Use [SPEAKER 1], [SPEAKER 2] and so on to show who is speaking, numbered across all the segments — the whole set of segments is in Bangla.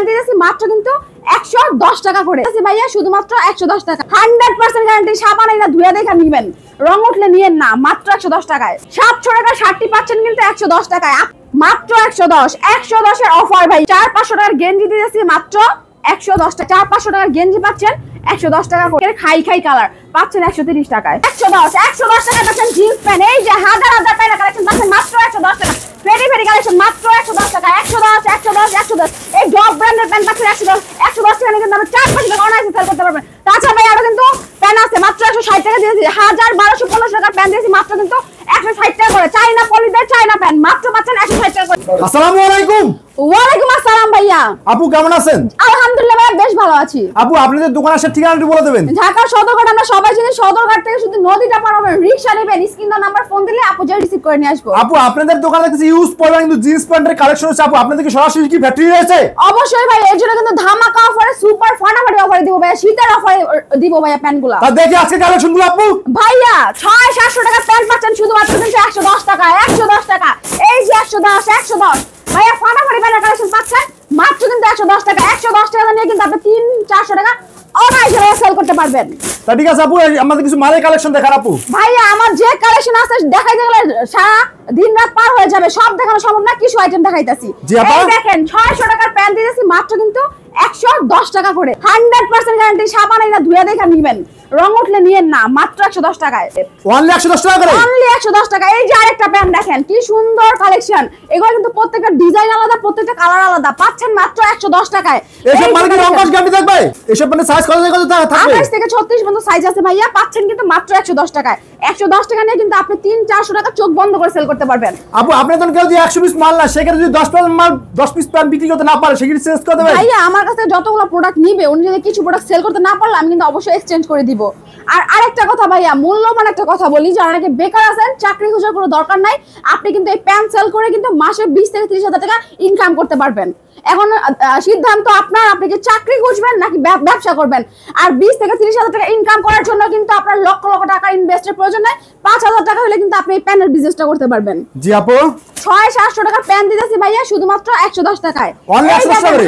[SPEAKER 1] প্যান্ট দিয়েছি মাত্র কিন্তু 110 টাকা করে ভাইয়া, শুধুমাত্র 110 টাকা। 100% গ্যারান্টি। সাবান এটা ধুয়ে দেখে নিবেন, রং উঠলে নিয়েন না, মাত্র 110 টাকায়। 700 টাকা শার্টটি পাচ্ছেন কিন্তু 110 টাকায়, মাত্র 110 এর অফার ভাই। 400-500 টাকার গেঞ্জি দিয়েছি মাত্র 110 টাকা। 400-500 টাকার গেঞ্জি পাচ্ছেন 110 টাকা করে। খাই কালার পাচ্ছেন 130 টাকায়। 110 টাকা পাচ্ছেন জিন্স প্যান্ট। এই যে হাজার প্যান্ট কালেকশন পাচ্ছেন মাত্র 110 টাকা। ফেরি কালেকশন মাত্র 110 টাকা। 110 এই ডগ ব্র্যান্ডের প্যান্ট পাচ্ছেন 110 টাকা নিয়ে কিন্তু আমরা 4-5 টাকা অনায়াসে সেল করতে পারবেন। তাছাড়া ভাই আরো কিন্তু প্যান্ট আছে মাত্র 160 টাকা দিয়েছি। 1000-1200-1500 টাকা প্যান্ট দিয়েছি মাত্র কিন্তু 160 টাকা করে। চাইনা পলিদের চাইনা প্যান্ট মাত্র পাচ্ছেন 160 টাকা করে।
[SPEAKER 2] আসসালামু আলাইকুম।
[SPEAKER 1] ওয়ালাইকুম আসসালাম ভাইয়া।
[SPEAKER 2] আপু কেমন আছেন?
[SPEAKER 1] আলহামদুলিল্লাহ ভাই, বেশ ভালো আছি।
[SPEAKER 2] আপু আপনাদের দোকান আসার ঠিকানাটি বলে দেবেন।
[SPEAKER 1] ঢাকা সদরঘাট, আমরা সবাই জানি সদরঘাট থেকে শুধু নদীটা পার হবেন, রিকশা নেবেন, স্ক্রিন নাম্বার ফোন দিলে আপু যা রিসিভ করে নিয়ে আসবো।
[SPEAKER 2] আপু আপনাদের দোকানে কিছু ইউজ পড়া কিন্তু জিন্স প্যান্টের কালেকশন আছে। আপু আপনাদের কি সরাসরি কি ফ্যাক্টরি রয়েছে?
[SPEAKER 1] অবশ্যই ভাই, এর জন্য কিন্তু ধামাকা অফারে সুপার ফাটাফাটি অফারে দিব ভাইয়া, শীতের অফারে দিব ভাইয়া প্যান্টগুলো।
[SPEAKER 2] তা দেখি আজকে কালেকশনগুলো আপু।
[SPEAKER 1] ভাইয়া 600-700 টাকা প্যান্ট পাচ্ছেন শুধুমাত্র কিন্তু 110 টাকা। 110 টাকা। এই যে 110 ভাইয়া ফাটাফাটি প্যান্টের কালেকশন পাচ্ছেন মাত্র কিন্তু 110 টাকা। 110 টাকা নিয়ে কিন্তু আপনি 300-400 টাকা অনায়াসে সেল করতে পারবেন।
[SPEAKER 2] তা ঠিক আছে আপু, আমাদের কিছু মালের কালেকশন দেখান আপু।
[SPEAKER 1] ভাইয়া আমার যে কালেকশন আছে দেখাইতে গেলে সারা দিন রাত পার হয়ে যাবে, সব দেখানো সম্ভব না, কিছু আইটেম দেখাইতাছি। এই দেখেন 600 টাকার প্যান্ট দিয়েছি মাত্র কিন্তু 110 টাকা করে। 100% গ্যারান্টি। সাবান এটা ধুয়ে দেখে নিবেন, রং উঠলে নিয়েন না, মাত্র 110 টাকায়।
[SPEAKER 2] অনলি 110 টাকা করে।
[SPEAKER 1] অনলি 110 টাকা। এই যে আরেকটা প্যান্ট দেখেন কি সুন্দর কালেকশন। এগুলো কিন্তু প্রত্যেকটা ডিজাইন আলাদা, প্রত্যেকটা কালার আলাদা, পাচ্ছেন মাত্র 110 টাকায়।
[SPEAKER 2] এসব মানে কি রং কস গ্যারান্টি থাকবে? এসব মানে সাইজ কত থাকবে?
[SPEAKER 1] 28 থেকে 36 পর্যন্ত সাইজ আছে ভাইয়া, পাচ্ছেন কিন্তু মাত্র 110 টাকায়। 110 টাকা নিয়ে কিন্তু আপনি 300-400 টাকা চোখ বন্ধ করে সেল করতে পারবেন।
[SPEAKER 2] আপু আপনি তো কেউ যদি 100 পিস মাল না, সেখানে যদি 10 পিস প্যান্ট বিক্রি করতে না পারে, সেক্ষেত্রে চেঞ্জ করে দেবেন?
[SPEAKER 1] ভাইয়া আমার কাছে যতগুলো প্রোডাক্ট নিবে, উনি যদি কিছু প্রোডাক্ট সেল করতে না পারলে আমি কিন্তু অবশ্যই এক্সচেঞ্জ করে দিব। আর আরেকটা কথা ভাইয়া, মূল্যবান একটা কথা বলি, যারা নাকি বেকার আছেন, চাকরি খোঁজার কোনো দরকার নাই, আপনি কিন্তু এই প্যান্ট সেল করে কিন্তু মাসে 20 থেকে 30 হাজার টাকা ইনকাম করতে পারবেন। এখন সিদ্ধান্ত আপনার, আপনি কি চাকরি খুঁজবেন নাকি ব্যবসা করবেন। আর 20 থেকে 30 হাজার টাকা ইনকাম করার জন্য কিন্তু আপনার লক্ষ লক্ষ টাকা ইনভেস্টের প্রয়োজন নাই। 5,000 টাকা হলে কিন্তু আপনি এই প্যান্টের বিজনেসটা করতে পারবেন।
[SPEAKER 2] জি আপু,
[SPEAKER 1] 600-700 টাকা প্যান্ট দিতেছি ভাইয়া শুধুমাত্র 110 টাকায়।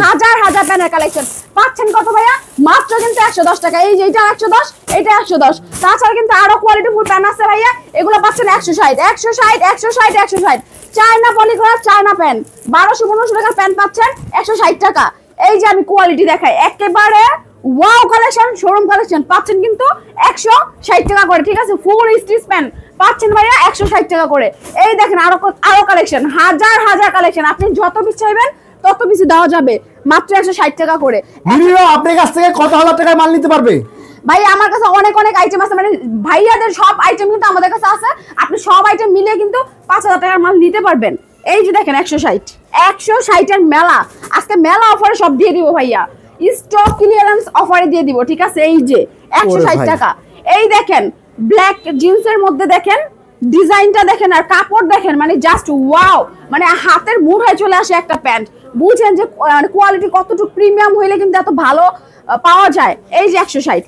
[SPEAKER 1] হাজার প্যান্টের কালেকশন পাচ্ছেন কত ভাইয়া? মাত্র কিন্তু 110 টাকা। এই যে এটা 110, এটা 110। তাছাড়া কিন্তু আরো কোয়ালিটি ফুল প্যান্ট আছে ভাইয়া, এগুলো পাচ্ছেন 160 চায়না পলি করা চায়না প্যান্ট। 1200-1500 টাকার প্যান্ট পাচ্ছেন 160 টাকা। এই যে আমি কোয়ালিটি দেখাই, একেবারে ওয়াও কালেকশন, শোরুম কালেকশন পাচ্ছেন কিন্তু 160 টাকা করে। ঠিক আছে, ফুল স্টিচ প্যান্ট পাচ্ছেন ভাইয়া 160 টাকা করে। এই দেখেন আরো কালেকশন, হাজার কালেকশন, আপনি যত পিস চাইবেন তত পিস দেওয়া যাবে মাত্র 160 টাকা করে।
[SPEAKER 2] মিনিমাম আপনার কাছ থেকে কত হাজার টাকায় মাল নিতে পারবে?
[SPEAKER 1] ভাই আমার কাছে অনেক আইটেম আছে, মানে ভাইয়াদের সব আইটেম কিন্তু আমাদের কাছে আছে। আপনি সব আইটেম মিলিয়ে কিন্তু 5,000 টাকার মাল নিতে পারবেন। এই যে দেখেন 160 এর মেলা, আজকে মেলা অফারে সব দিয়ে দিব ভাইয়া, স্টক ক্লিয়ারেন্স অফারে দিয়ে দিব। ঠিক আছে, এই যে 160 টাকা। এই দেখেন ব্ল্যাক জিন্সের মধ্যে দেখেন ডিজাইনটা দেখেন আর কাপড় দেখেন, মানে জাস্ট ওয়াও, মানে হাতের মুঠোয় চলে আসে একটা প্যান্ট। বুঝেন যে কোয়ালিটি কতটুকু প্রিমিয়াম হইলে কিন্তু এত ভালো পাওয়া যায়। এই যে 160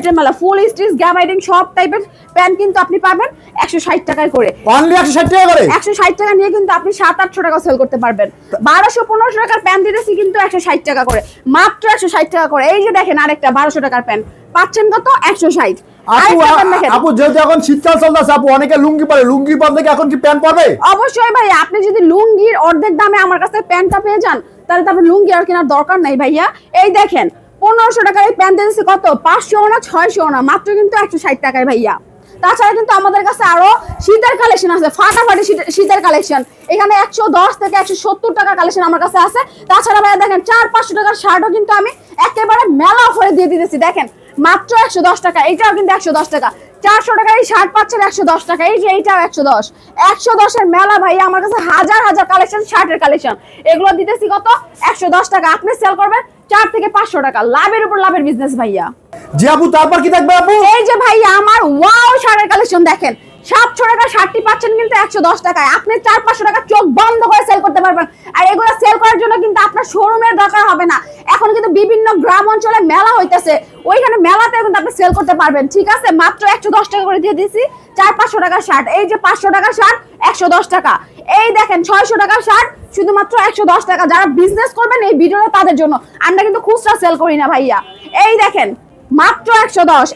[SPEAKER 1] এর মেলা, ফুল স্টিচ গ্যাবাইডিং সব টাইপের প্যান্ট কিন্তু আপনি পাবেন 160 টাকায় করে।
[SPEAKER 2] অনলি 160 টাকা করে।
[SPEAKER 1] 160 টাকা নিয়ে কিন্তু আপনি 700-800 টাকা সেল করতে পারবেন। 1200-1500 টাকার প্যান্ট দিতেছি কিন্তু 160 টাকা করে, মাত্র 160 টাকা করে। এই যে দেখেন আরেকটা 1200 টাকার প্যান্ট পাচ্ছেন কত? 160।
[SPEAKER 2] আপু যেহেতু এখন শীতকাল চলতেছে, আপু অনেকে লুঙ্গি পরে, লুঙ্গির বদলে এখন কি প্যান্ট পরবে?
[SPEAKER 1] অবশ্যই ভাই, আপনি যদি লুঙ্গির অর্ধেক দামে আমার কাছে প্যান্টটা পেয়ে যান, তাহলে তো আপনার লুঙ্গি আর কেনার দরকার নাই ভাইয়া। এই দেখেন 1500 টাকার এই প্যান্ট দিতেছি কত? 500 না 600 না, মাত্র কিন্তু 160 টাকায় ভাইয়া। তাছাড়া কিন্তু আমাদের কাছে আরো শীতের কালেকশন আছে, ফাটাফাটি শীতের কালেকশন। এখানে 110 থেকে 170 টাকা কালেকশন আমার কাছে আছে। তাছাড়া ভাইয়া দেখেন 400-500 টাকার শার্টও কিন্তু আমি একেবারে মেলা অফারে দিয়ে দিতেছি, দেখেন মাত্র 110 টাকা। এইটাও কিন্তু 110 টাকা। 400 টাকার এই শার্ট পাচ্ছেন 110 টাকা। এই যে এইটাও 110 এর মেলা ভাইয়া, আমার কাছে হাজার কালেকশন, শার্টের কালেকশন। এগুলো দিতেছি কত? 110 টাকা। আপনি সেল করবেন 4 থেকে 500 টাকা, লাভের উপর লাভের বিজনেস ভাইয়া।
[SPEAKER 2] জি আপু, তারপর কি থাকবে আপু?
[SPEAKER 1] এই যে ভাইয়া আমার ওয়াও শার্টের কালেকশন দেখেন, 700 টাকা শার্টটি পাচ্ছেন কিন্তু 110 টাকায়। আপনি 400-500 টাকা চোখ বন্ধ করে সেল করতে পারবেন। আর এগুলো সেল করার জন্য কিন্তু আপনার শোরুমের দরকার হবে না, এখন কিন্তু বিভিন্ন গ্রাম অঞ্চলে মেলা হইতেছে, ওইখানে মেলাতে কিন্তু আপনি সেল করতে পারবেন, ঠিক আছে? মাত্র 110 টাকা করে দিয়ে দিছি 400-500 টাকার শার্ট। এই যে 500 টাকার শার্ট 110 টাকা। এই দেখেন 600 টাকার শার্ট শুধুমাত্র 110 টাকা। যারা বিজনেস করবেন এই ভিডিওটা তাদের জন্য, আমরা কিন্তু খুচরা সেল করি না ভাইয়া। এই দেখেন মাত্র 110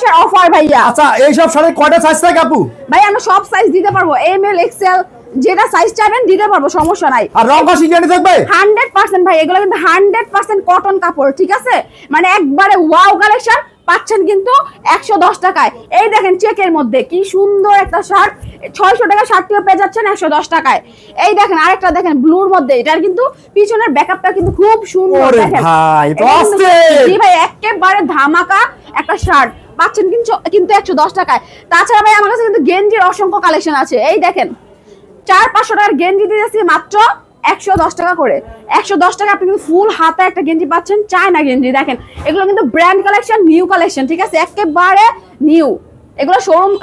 [SPEAKER 1] এর অফার ভাইয়া।
[SPEAKER 2] আচ্ছা এই সব শাড়ি কয়টা সাইজ থাকে আপু?
[SPEAKER 1] ভাই আমরা সব সাইজ দিতে পারবো, এম এল এক্সেল যেটা সাইজ চাইবেন দিতে পারবো, সমস্যা নাই।
[SPEAKER 2] আর রং কস গ্যারান্টি থাকবে
[SPEAKER 1] 100% ভাই, এগুলো কিন্তু 100% কটন কাপড়, ঠিক আছে? মানে একবারে ওয়াও কালেকশন পাচ্ছেন কিন্তু 110 টাকায়। এই দেখেন চেকের মধ্যে কি সুন্দর একটা শার্ট, 600 টাকা শার্টটিও পেয়ে যাচ্ছেন 110 টাকায়। এই দেখেন আরেকটা দেখেন ব্লুর মধ্যে, এটার কিন্তু পিছনের ব্যাকআপটা কিন্তু খুব সুন্দর।
[SPEAKER 2] ওরে
[SPEAKER 1] দেখেন
[SPEAKER 2] ভাই তো আস্তে
[SPEAKER 1] জি ভাই, একেবারে ধামাকা একটা শার্ট পাচ্ছেন কিন্তু 110 টাকায়। তাছাড়া ভাই আমার কাছে কিন্তু গেঞ্জির অসংখ্য কালেকশন আছে। এই দেখেন 400-500 টাকার গেঞ্জি দিয়েছি মাত্র 110 টাকা করে। 110 টাকা আপনি কিন্তু ফুল হাতে একটা গেঞ্জি পাচ্ছেন, চায়না গেঞ্জি। দেখেন এগুলো কিন্তু ব্র্যান্ড কালেকশন, নিউ কালেকশন, ঠিক আছে? একেবারে নিউ। এগুলো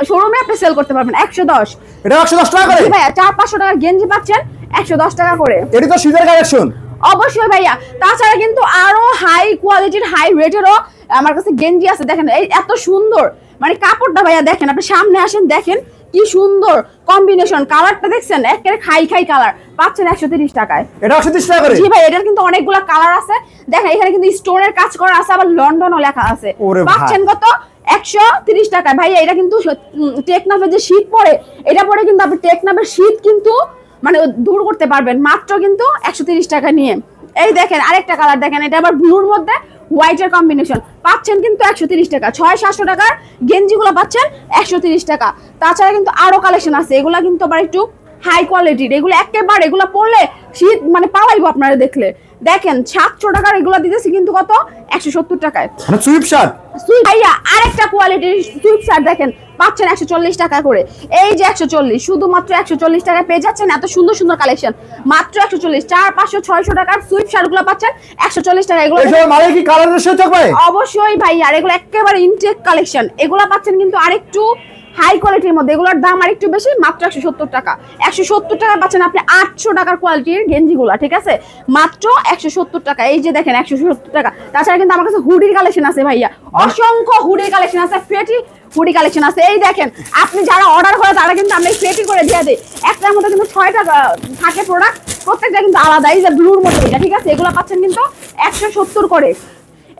[SPEAKER 1] শোরুমে আপনি সেল করতে পারবেন 110।
[SPEAKER 2] এটা 110 টাকা করে
[SPEAKER 1] ভাইয়া 400-500 টাকার গেঞ্জি পাচ্ছেন 110 টাকা করে।
[SPEAKER 2] এটা তো সিজার কালেকশন
[SPEAKER 1] অবশ্যই ভাইয়া। তাছাড়া কিন্তু আরো হাই কোয়ালিটির হাই রেটেরও আমার কাছে গেঞ্জি আছে। দেখেন এই এত সুন্দর, মানে কাপড়টা ভাইয়া দেখেন, আপনি সামনে আসেন দেখেন কি সুন্দর কম্বিনেশন, কালারটা দেখছেন একেবারে খাই কালার পাচ্ছেন 130 টাকায়।
[SPEAKER 2] এটা 130 টাকা করে?
[SPEAKER 1] জি ভাই, এটার কিন্তু অনেকগুলা কালার আছে। দেখেন এখানে কিন্তু স্টোনের কাজ করা আছে, আবার লন্ডনও লেখা আছে। পাচ্ছেন কত? 130 টাকায়। ভাইয়া এটা কিন্তু টেকনাফের যে শীত পড়ে, এটা পরে কিন্তু আপনি টেকনাফের শীত কিন্তু মানে দূর করতে পারবেন মাত্র কিন্তু 130 টাকা নিয়ে। এই দেখেন আরেকটা কালার দেখেন, এটা আবার ব্লুর মধ্যে হোয়াইটের কম্বিনেশন, পাচ্ছেন কিন্তু 130 টাকা। 600-700 টাকার গেঞ্জিগুলো পাচ্ছেন 130 টাকা। তাছাড়া কিন্তু আরো কালেকশন আছে, এগুলা কিন্তু আবার একটু হাই কোয়ালিটির, এগুলো একেবারে এগুলো পরলে শীত মানে পালাইবো আপনারা দেখলে। দেখেন 700 টাকার এগুলো দিতেছি কিন্তু কত? 170 টাকায়।
[SPEAKER 2] মানে সুইপ শার্ট
[SPEAKER 1] ভাইয়া আরেকটা কোয়ালিটির সুইপ শার্ট দেখেন পাচ্ছেন 140 টাকা করে। এই যে 140, শুধুমাত্র 140 টাকায় পেয়ে যাচ্ছেন এত সুন্দর সুন্দর কালেকশন, মাত্র 140। 400-500-600 টাকার সুইপ শার্ট গুলো পাচ্ছেন 140 টাকা। এগুলো
[SPEAKER 2] মানে কি কালারের সাথে থাকবে?
[SPEAKER 1] অবশ্যই ভাইয়া, আর এগুলো একেবারে ইনটেক কালেকশন। এগুলো পাচ্ছেন কিন্তু আরেকটু হাই কোয়ালিটির মধ্যে, এগুলোর দাম আরেকটু বেশি, মাত্র 170 টাকা। 170 টাকা পাচ্ছেন আপনি 800 টাকার কোয়ালিটির গেঞ্জিগুলো, ঠিক আছে? মাত্র 170 টাকা। এই যে দেখেন 170 টাকা। তাছাড়া কিন্তু আমার কাছে হুডির কালেকশন আছে ভাইয়া, অসংখ্য হুডির কালেকশন আছে, ফেটি হুডি কালেকশন আছে। এই দেখেন আপনি যারা অর্ডার করে তারা কিন্তু আমরা ফেটি করে দিয়ে দিই। একটার মধ্যে কিন্তু 6টা থাকে প্রোডাক্ট, প্রত্যেকটা কিন্তু আলাদা। এই যে ব্লুর মধ্যে এটা, ঠিক আছে? এগুলো পাচ্ছেন কিন্তু 170 করে।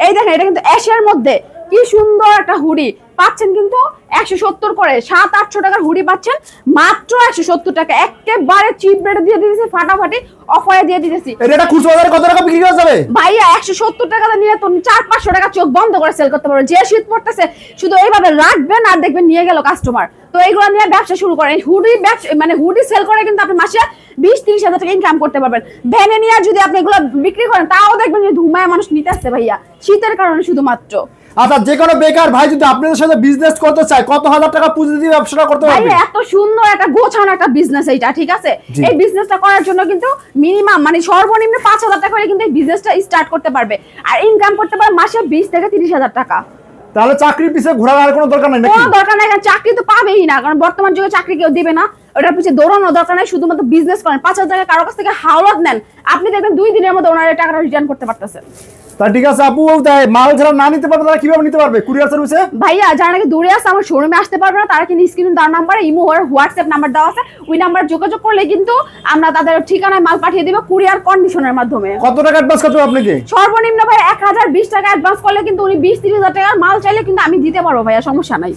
[SPEAKER 1] এই দেখেন এটা কিন্তু অ্যাশের মধ্যে কি সুন্দর একটা হুডি, পাচ্ছেন কিন্তু 170 করে। 700-800 টাকার হুডি পাচ্ছেন মাত্র 170 টাকা। একেবারে চিপ রেটে দিয়ে দিতেছি, ফাটাফাটি অফারে দিয়ে দিতেছি।
[SPEAKER 2] এটা খুচরা বাজারে কত টাকা বিক্রি করা যাবে
[SPEAKER 1] ভাইয়া 170 টাকা নিয়ে তো 400-500 টাকা চোখ বন্ধ করে সেল করতে পারবেন। যে শীত পড়তেছে শুধু এইভাবে রাখবেন আর দেখবেন নিয়ে গেল কাস্টমার। তো এইগুলো নিয়ে ব্যবসা শুরু করেন। হুডি ব্যবসা মানে হুডি সেল করে কিন্তু আপনি মাসে 20-30 হাজার টাকা ইনকাম করতে পারবেন। ভ্যানে নিয়ে যদি আপনি এগুলো বিক্রি করেন তাও দেখবেন যে ধুমায় মানুষ নিতে আসছে ভাইয়া, শীতের কারণে শুধুমাত্র।
[SPEAKER 2] আচ্ছা যে কোনো বেকার ভাই যদি আপনাদের সাথে বিজনেস করতে চায় কত হাজার টাকা পুঁজি দিয়ে ব্যবসাটা করতে পারবে?
[SPEAKER 1] এত সুন্দর একটা গোছানো একটা বিজনেস এইটা, ঠিক আছে? এই বিজনেসটা করার জন্য কিন্তু মিনিমাম মানে সর্বনিম্ন 5,000 টাকা করে কিন্তু এই বিজনেসটা স্টার্ট করতে পারবে, আর ইনকাম করতে পারবে মাসে 20-30 হাজার টাকা।
[SPEAKER 2] তাহলে চাকরির পিছে ঘোরার কোনো দরকার নাই নাকি?
[SPEAKER 1] কোনো দরকার নাই, চাকরি তো পাবেই না, কারণ বর্তমান যুগে চাকরি কেউ দিবে না। ওটার পিছিয়ে দৌড়ানোর দরকার নাই, শুধুমাত্র বিজনেস করেন। 5,000 টাকা কারো কাছ থেকে হাওলাত নেন, আপনি দেখবেন 2 দিনের মধ্যে ওনার টাকাটা রিটার্ন করতে পারতেছেন।
[SPEAKER 2] তা ঠিক আছে আপু, মাল যারা না নিতে পারবে তারা কিভাবে নিতে পারবে কুরিয়ার সার্ভিসে?
[SPEAKER 1] ভাইয়া যারা নাকি দূরে আছে আমার শোরুমে আসতে পারবে না, তারা কিন্তু স্ক্রিনে দেওয়া নাম্বারে ইমো আর হোয়াটসঅ্যাপ নাম্বার দেওয়া আছে, ওই নাম্বারে যোগাযোগ করলে কিন্তু আমরা তাদের ঠিকানায় মাল পাঠিয়ে দিব কুরিয়ার কন্ডিশনের মাধ্যমে।
[SPEAKER 2] কত টাকা অ্যাডভান্স করতে হবে আপনাকে?
[SPEAKER 1] সর্বনিম্ন ভাই 1020 টাকা অ্যাডভান্স করলে কিন্তু উনি 20-30 হাজার টাকার মাল চাইলে কিন্তু আমি দিতে পারবো ভাইয়া, সমস্যা নাই।